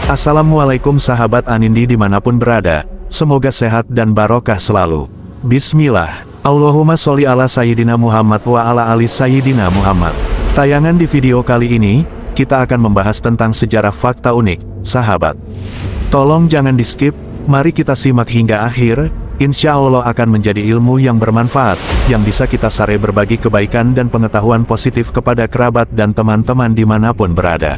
Assalamualaikum sahabat Anindi dimanapun berada, semoga sehat dan barokah selalu. Bismillah, Allahumma sholli ala Sayyidina Muhammad wa ala ali Sayyidina Muhammad. Tayangan di video kali ini, kita akan membahas tentang sejarah fakta unik, sahabat. Tolong jangan di skip, mari kita simak hingga akhir, insya Allah akan menjadi ilmu yang bermanfaat, yang bisa kita sare berbagi kebaikan dan pengetahuan positif kepada kerabat dan teman-teman dimanapun berada.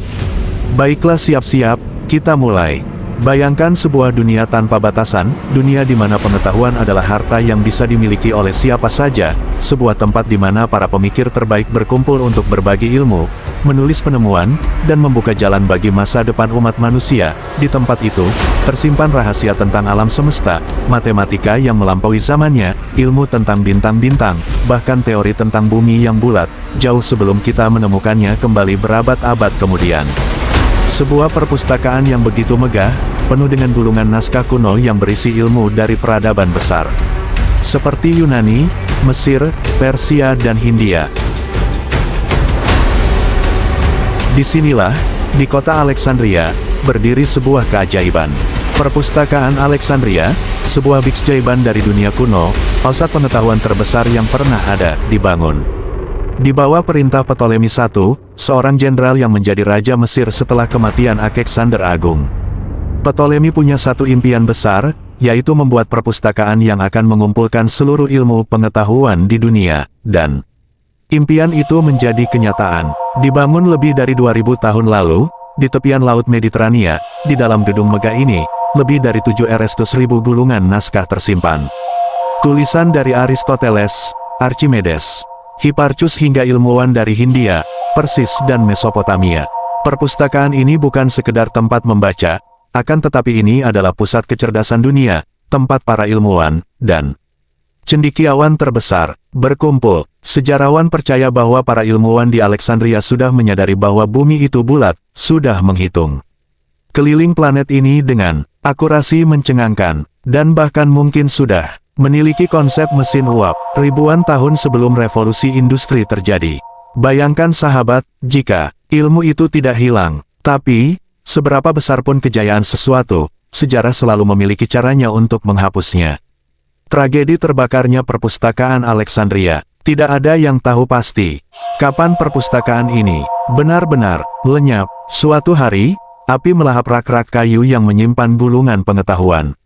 Baiklah siap-siap, kita mulai. Bayangkan sebuah dunia tanpa batasan, dunia di mana pengetahuan adalah harta yang bisa dimiliki oleh siapa saja, sebuah tempat di mana para pemikir terbaik berkumpul untuk berbagi ilmu, menulis penemuan, dan membuka jalan bagi masa depan umat manusia. Di tempat itu, tersimpan rahasia tentang alam semesta, matematika yang melampaui zamannya, ilmu tentang bintang-bintang, bahkan teori tentang bumi yang bulat, jauh sebelum kita menemukannya kembali berabad-abad kemudian. Sebuah perpustakaan yang begitu megah, penuh dengan gulungan naskah kuno yang berisi ilmu dari peradaban besar. Seperti Yunani, Mesir, Persia dan Hindia. Disinilah, di kota Alexandria, berdiri sebuah keajaiban. Perpustakaan Alexandria, sebuah keajaiban dari dunia kuno, pusat pengetahuan terbesar yang pernah ada, dibangun. Di bawah perintah Ptolemy I, seorang jenderal yang menjadi raja Mesir setelah kematian Alexander Agung. Ptolemy punya satu impian besar, yaitu membuat perpustakaan yang akan mengumpulkan seluruh ilmu pengetahuan di dunia, dan impian itu menjadi kenyataan. Dibangun lebih dari 2000 tahun lalu, di tepian Laut Mediterania, di dalam gedung megah ini, lebih dari 700.000 gulungan naskah tersimpan. Tulisan dari Aristoteles, Archimedes, Hipparchus hingga ilmuwan dari Hindia, Persis dan Mesopotamia. Perpustakaan ini bukan sekedar tempat membaca, akan tetapi ini adalah pusat kecerdasan dunia, tempat para ilmuwan dan cendekiawan terbesar berkumpul. Sejarawan percaya bahwa para ilmuwan di Alexandria sudah menyadari bahwa bumi itu bulat, sudah menghitung keliling planet ini dengan akurasi mencengangkan, dan bahkan mungkin sudah memiliki konsep mesin uap, ribuan tahun sebelum revolusi industri terjadi. Bayangkan sahabat, jika ilmu itu tidak hilang, tapi, seberapa besar pun kejayaan sesuatu, sejarah selalu memiliki caranya untuk menghapusnya. Tragedi terbakarnya perpustakaan Alexandria, tidak ada yang tahu pasti kapan perpustakaan ini benar-benar lenyap. Suatu hari, api melahap rak-rak kayu yang menyimpan gulungan pengetahuan.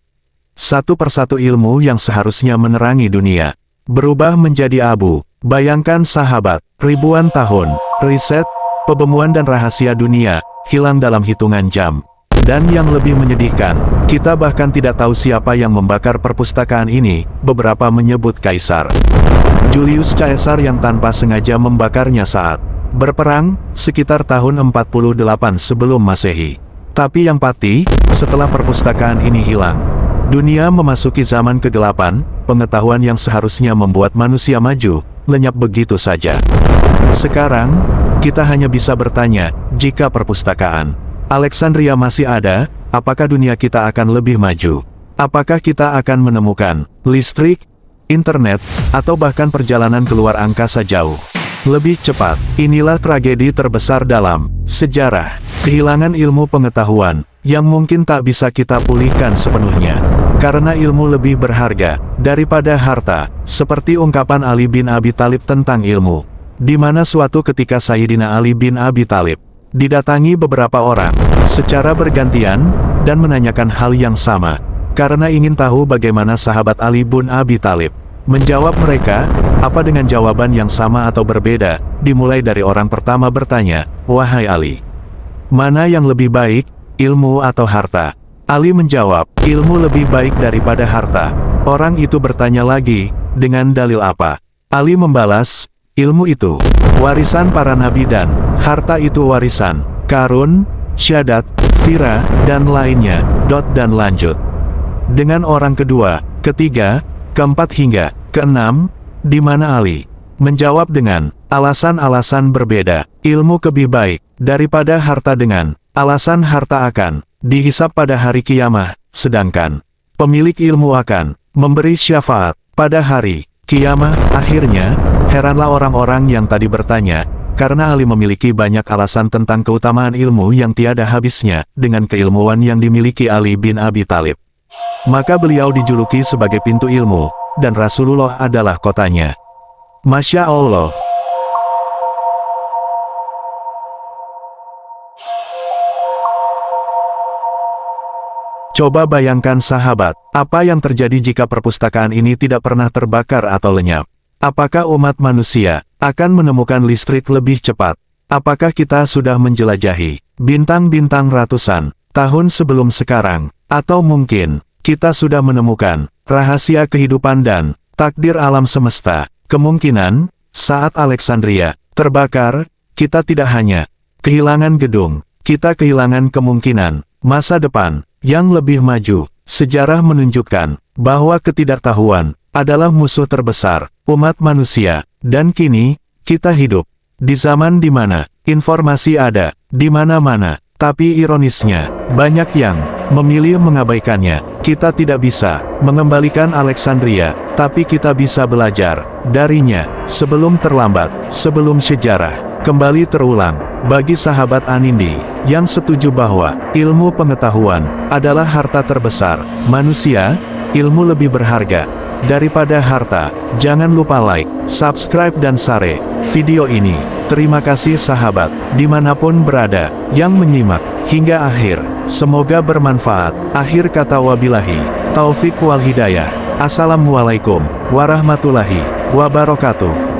Satu persatu ilmu yang seharusnya menerangi dunia berubah menjadi abu. Bayangkan sahabat, ribuan tahun riset, penemuan dan rahasia dunia hilang dalam hitungan jam. Dan yang lebih menyedihkan, kita bahkan tidak tahu siapa yang membakar perpustakaan ini. Beberapa menyebut Kaisar Julius Caesar yang tanpa sengaja membakarnya saat berperang sekitar tahun 48 sebelum Masehi. Tapi yang pasti, setelah perpustakaan ini hilang, dunia memasuki zaman kegelapan. Pengetahuan yang seharusnya membuat manusia maju, lenyap begitu saja. Sekarang, kita hanya bisa bertanya, jika perpustakaan Alexandria masih ada, apakah dunia kita akan lebih maju? Apakah kita akan menemukan listrik, internet, atau bahkan perjalanan keluar angkasa jauh lebih cepat? Inilah tragedi terbesar dalam sejarah, kehilangan ilmu pengetahuan yang mungkin tak bisa kita pulihkan sepenuhnya. Karena ilmu lebih berharga daripada harta, seperti ungkapan Ali bin Abi Thalib tentang ilmu, di mana suatu ketika Sayyidina Ali bin Abi Thalib didatangi beberapa orang secara bergantian dan menanyakan hal yang sama, karena ingin tahu bagaimana sahabat Ali bin Abi Thalib menjawab mereka. Apa dengan jawaban yang sama atau berbeda? Dimulai dari orang pertama bertanya, "Wahai Ali, mana yang lebih baik, ilmu atau harta?" Ali menjawab, "Ilmu lebih baik daripada harta." Orang itu bertanya lagi, "Dengan dalil apa?" Ali membalas, "Ilmu itu warisan para nabi dan harta itu warisan Karun, Syadat, Fira, dan lainnya." Dan lanjut dengan orang kedua, ketiga, keempat hingga keenam, di mana Ali menjawab dengan alasan-alasan berbeda. Ilmu lebih baik daripada harta dengan alasan harta akan dihisap pada hari kiamah, sedangkan pemilik ilmu akan memberi syafaat pada hari kiamah. Akhirnya, heranlah orang-orang yang tadi bertanya, Karena Ali memiliki banyak alasan tentang keutamaan ilmu yang tiada habisnya, dengan keilmuan yang dimiliki Ali bin Abi Thalib. Maka beliau dijuluki sebagai pintu ilmu, dan Rasulullah adalah kotanya. Masya Allah. Coba bayangkan sahabat, apa yang terjadi jika perpustakaan ini tidak pernah terbakar atau lenyap? Apakah umat manusia akan menemukan listrik lebih cepat? Apakah kita sudah menjelajahi bintang-bintang ratusan tahun sebelum sekarang? Atau mungkin kita sudah menemukan rahasia kehidupan dan takdir alam semesta? Kemungkinan, saat Alexandria terbakar, kita tidak hanya kehilangan gedung, kita kehilangan kemungkinan masa depan yang lebih maju. Sejarah menunjukkan bahwa ketidaktahuan adalah musuh terbesar umat manusia, dan kini kita hidup di zaman di mana informasi ada di mana-mana, tapi ironisnya banyak yang memilih mengabaikannya. Kita tidak bisa mengembalikan Alexandria, tapi kita bisa belajar darinya sebelum terlambat, sebelum sejarah kembali terulang. Bagi sahabat Anindi yang setuju bahwa ilmu pengetahuan adalah harta terbesar manusia, ilmu lebih berharga daripada harta. Jangan lupa like, subscribe dan share video ini. Terima kasih sahabat, dimanapun berada, yang menyimak hingga akhir. Semoga bermanfaat. Akhir kata wabillahi taufik wal hidayah. Assalamualaikum warahmatullahi wabarakatuh.